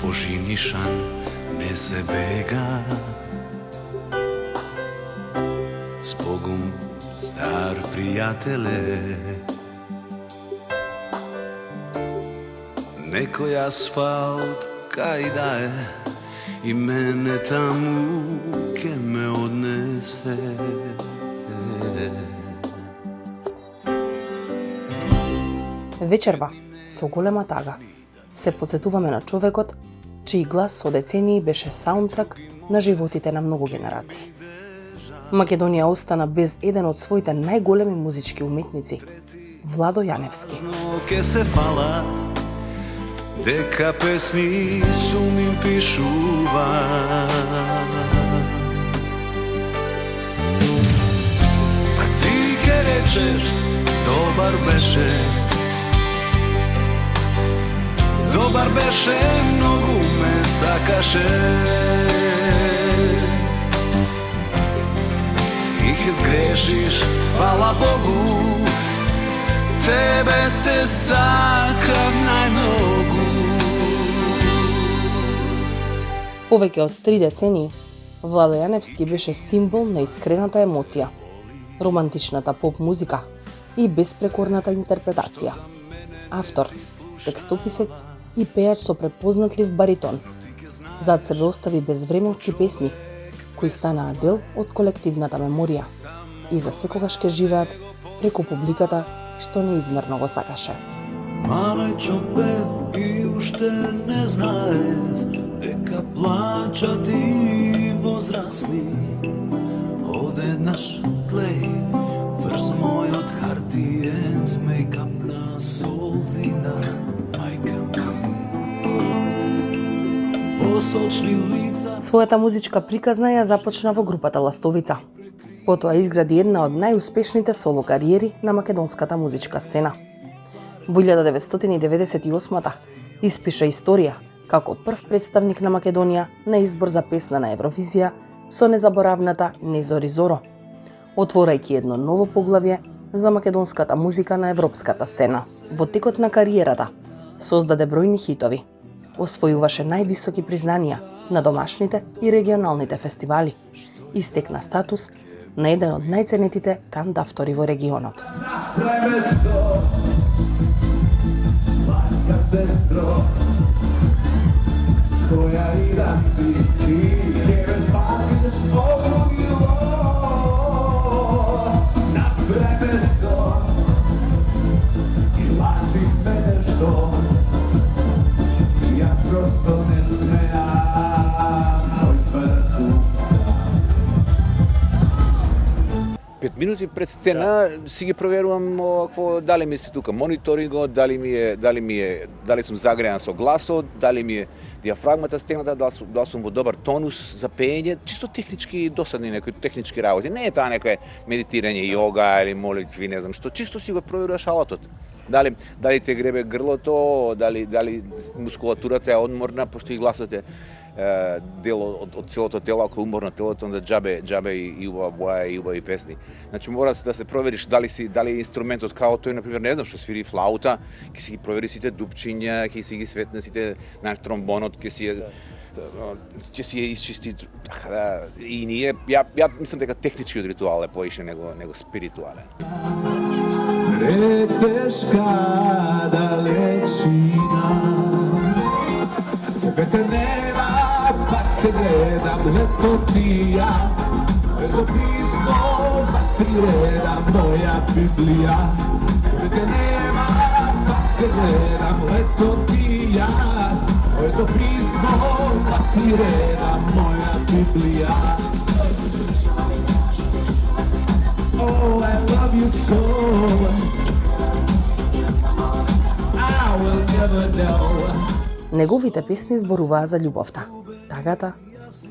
пожинишан не се бега. Спогум, стар пријателе, некој асфалт кај да е и мене таму ке ме однесе. Вечерва, со голема тага, се потсетуваме на човекот, чиј глас со децении беше саундтрак на животите на многу генерации. Македонија остана без еден од своите најголеми музички уметници, Владо Јаневски. Ке се фалат, дека песни сум им пишува. А ти ке речеш, добар беше, добар беше, многу ме сакаше. И ке сгрешиш, фала Богу, тебе те сакам најмногу. Повеќе од 3 децении, Владо Јаневски беше символ на искрената емоција, романтичната поп музика и беспрекорната интерпретација. Автор, текстописец и пејач со препознатлив баритон. Зад себе остави безвременски песни, кои станаа дел од колективната меморија и за секогаш ке живеат преку публиката што неизмерно го сакаше. Малечо бев и уште не знаев дека плачат и возрасли. Одеднаш клеј врз мојот хартиен смејкап на солзина, мајка ми. Во сочни лица. Својата музичка приказна ја започна во групата Ластовица. Потоа изгради една од најуспешните соло кариери на македонската музичка сцена. Во 1998-та испиша историја како прв представник на Македонија на избор за песна на Евровизија со незаборавната Не зори зоро, отворајќи едно ново поглавје за македонската музика на европската сцена. Во текот на кариерата создаде бројни хитови, освојуваше највисоки признанија на домашните и регионалните фестивали и стекна статус на еден од најценетите кантавтори во регионот. Пет минути пред сцена си ги проверувам дали ми се тука мониторингот, дали сум загрејан со гласот, дали ми е диафрагмата стегната, дали сум во добар тонус за пеење, чисто технички досадни некои технички работи. Не е таа некое медитирање, йога или молитви, не знам што, чисто си го проверуваш алатот. Дали те гребе грлото, дали мускулатурата е одморна, пошто и гласот е дел од целото тело, ако е уморно телото, onda џабе и убава боја и убави песни. Значи мора да се провериш дали инструментот као тој, например, не знам што свири флаута, ќе си ги провери сите дупчиња, ќе си ги светне сите наш тромбонот, ќе си ја исчисти. И ние, ја мислам дека техничкиот ритуал е поише него спиритуален. Ретешка далечина, тебе те нема, пак те гледам летотија, ето писмо, пак ти гледам моја Библија. Тебе те нема, пак те гледам летотија, ето писмо, пак ти гледам моја Библија. Oh, I love you so. I will never know. Неговите песни зборуваа за љубовта, тагата,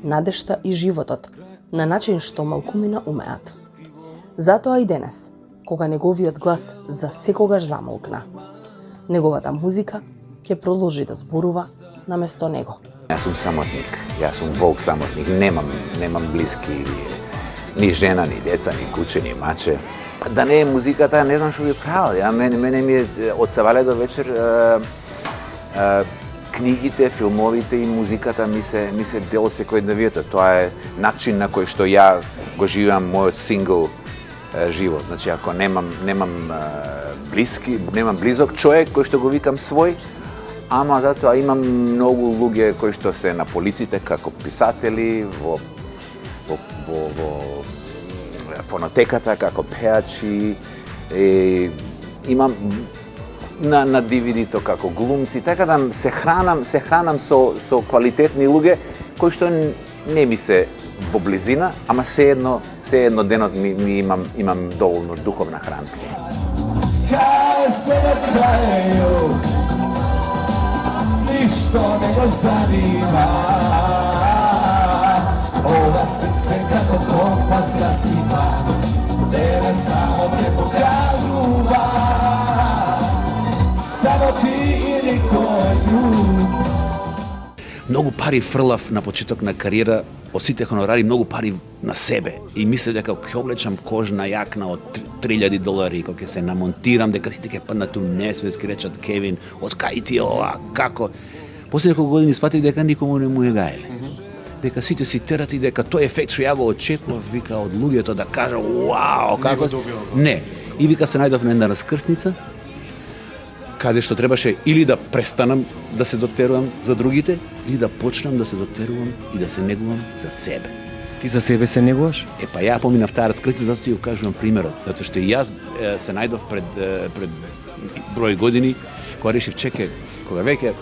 надежта и животот, на начин што малкумина умеат. Затоа и денес, кога неговиот глас за секогаш замолкна, неговата музика ќе продолжи да зборува наместо него. Јас сум самотник, јас сум волк самотник, немам блиски, ни жена, ни деца, ни куче, ни маче. Да не е музиката, не знам што би правил. Мене ми е од савале до вечер книгите, филмовите и музиката ми се дел од секојдневието. Тоа е начин на кој што ја го живеам мојот сингл живот. Значи, ако немам близок човек кој што го викам свој, ама затоа имам многу луѓе кои што се на полиците како писатели, во фонотеката како пеачи, имам на DVD-то како глумци, така да се хранам со квалитетни луѓе кои што не ми се во близина, ама се едно денот ми имам доволно духовна храна. Кај се на крају, ништо не го занима. Ова срце како компас расима, тебе само те покажува. Само ти и никој друг. Многу пари фрлав на почеток на кариера, од сите хонорари многу пари на себе. И мислев дека ќе облечам кожна јакна од $3,000, кога ќе се намонтирам, дека сите ќе паднат у несвест, ќе речат Кевин, од кај ти ова, како? После неколку години сватив дека никому не му е гаеле. Дека сите си терат и дека тој ефект што ја го очекував, вика, од луѓето да кажа, вау, како? Не. И вика се најдов на една раскрсница, каде што требаше или да престанам да се дотерувам за другите, или да почнам да се дотерувам и да се негувам за себе. Ти за себе се негуваш? Па ја поминав таа раскрсница, затоа ти го кажувам примерот. Затоа што и јас се најдов пред број години, кога решив, чекај, кога веќе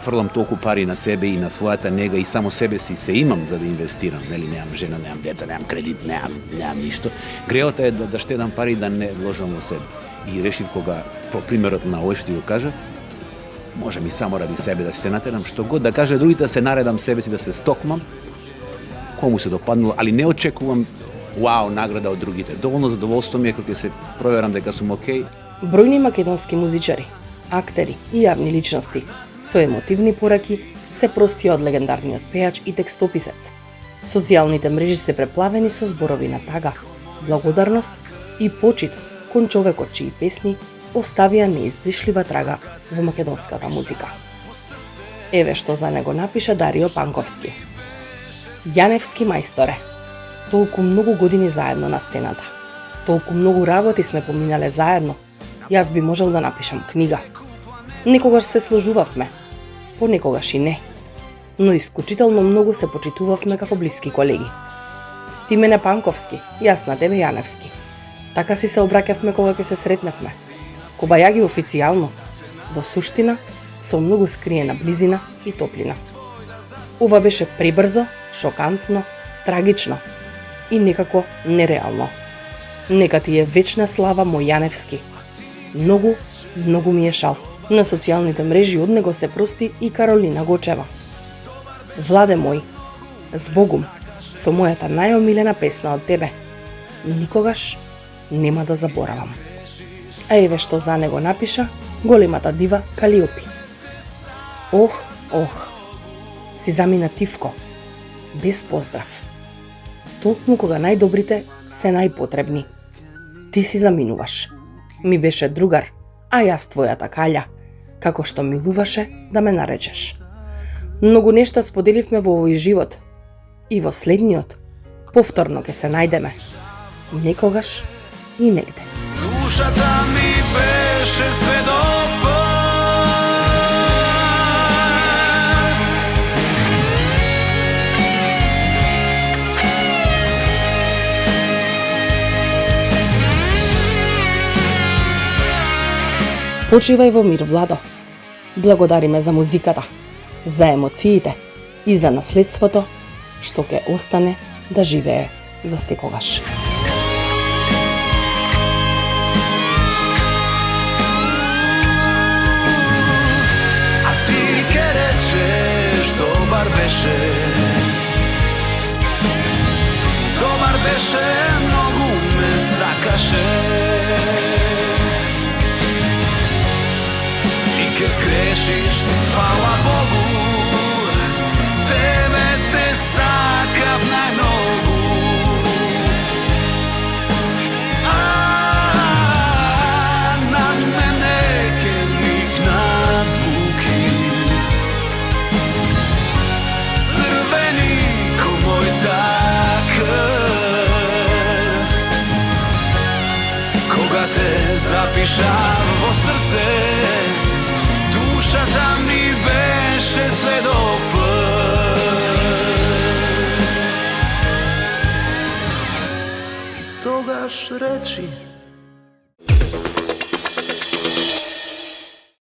фрлам толку пари на себе и на својата нега и само себе си се имам за да инвестирам, нели, немам жена, немам деца, немам кредит, немам ништо. Греот е да штедам пари и да не вложам во себе. И решив кога по примерот на овој што ти го кажа, можам и само ради себе да се натерам, што год да кажа другите, да се наредам себе си, да се стокмам, кому се допаднало, али не очекувам вау награда од другите. Доволно задоволство ми е кога се проверам дека сум окей. Бројни македонски музичари, актери и јавни личности со емотивни пораки се прости од легендарниот пеач и текстописец. Социјалните мрежи се преплавени со зборови на тага, благодарност и почит кон човекот чии песни оставија неизбришлива трага во македонската музика. Еве што за него напиша Дарио Панковски. Јаневски мајсторе, толку многу години заедно на сцената, толку многу работи сме поминале заедно, јас би можел да напишам книга. Некогаш се сложувавме, понекогаш и не, но исклучително многу се почитувавме како блиски колеги. Ти мене Панковски, јас на тебе Јаневски. Така си се обраќавме кога ќе се сретневме. Кобајаги официјално, во суштина, со многу скриена близина и топлина. Ова беше пребрзо, шокантно, трагично и некако нереално. Нека ти е вечна слава мој Јаневски. Многу, многу ми е шал. На социјалните мрежи од него се прости и Каролина Гочева. Владе мој, збогум, со мојата најомилена песна од тебе, никогаш нема да заборавам. А еве што за него напиша големата дива Калиопи. Ох, си замина тивко, без поздрав. Токму кога најдобрите се најпотребни. Ти си заминуваш. Ми беше другар, а јас твојата калја, како што милуваше да ме наречеш. Многу нешта споделивме во овој живот и во следниот повторно ќе се најдеме. Некогаш и негде. Душата ми беше све до Почивај во мир, Владо. Благодариме за музиката, за емоциите и за наследството што ќе остане да живее за секогаш. А ти ке речеш добар беше. Добар беше, многу ме сакаше. Ке сгрешиш, фала Богу, тебе те сакав најмногу. На мене ке ликнат буки, пишаво срце, душата ми беше све до път. Тогаш речи